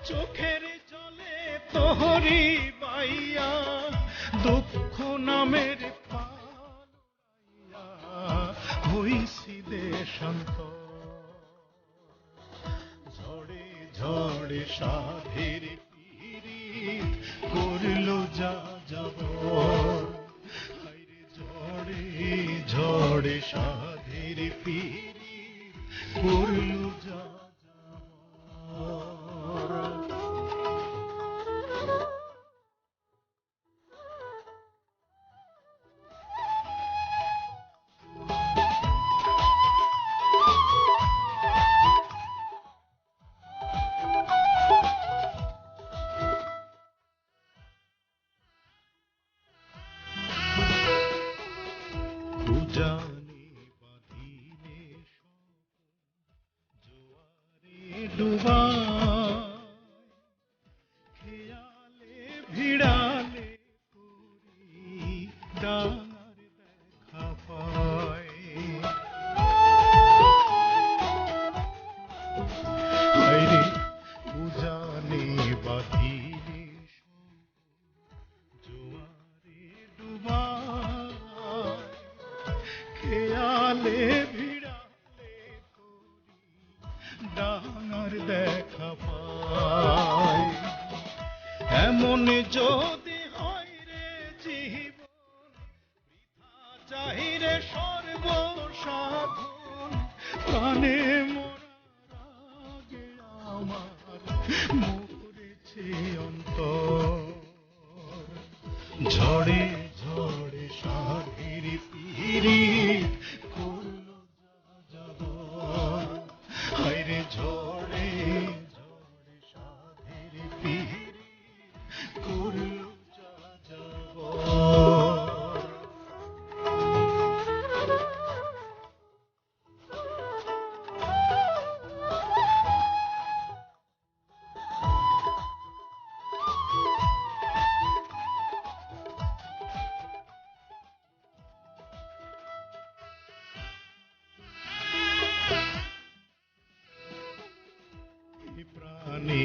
চোখের জলে তোহরি বাইয়া দুঃখ নামের পালুড়াইয়া হইছি দেশান্ত ঝড়ে ঝড়ে সাধের পীড়িত করল যা যাব ঝড়ে ঝড়ে সাধের পীড়িত করল যা উজানে বাঁধিলে জোয়ারে ডুবায় খেয়ালে ভিড়ালে পুরি ডাঙার দেখা পায় হায়রে উজানে বাঁধিলে জোয়ারে ডুবায় খেয়ালে ভিড়ালে ডাঙার দেখা পায় এমন যদি হয় রে জীবন বৃথা চাহি রে সর্বসাধন প্রাণে মরার আগে আমার মরেছে অন্তর ঝড়ে ঝড়ে সাধের পীড়িত করল যা যাব হায়রে ঝড়ে ঝড়ে সাধের পীড়িত করল যা যাব প্রাণে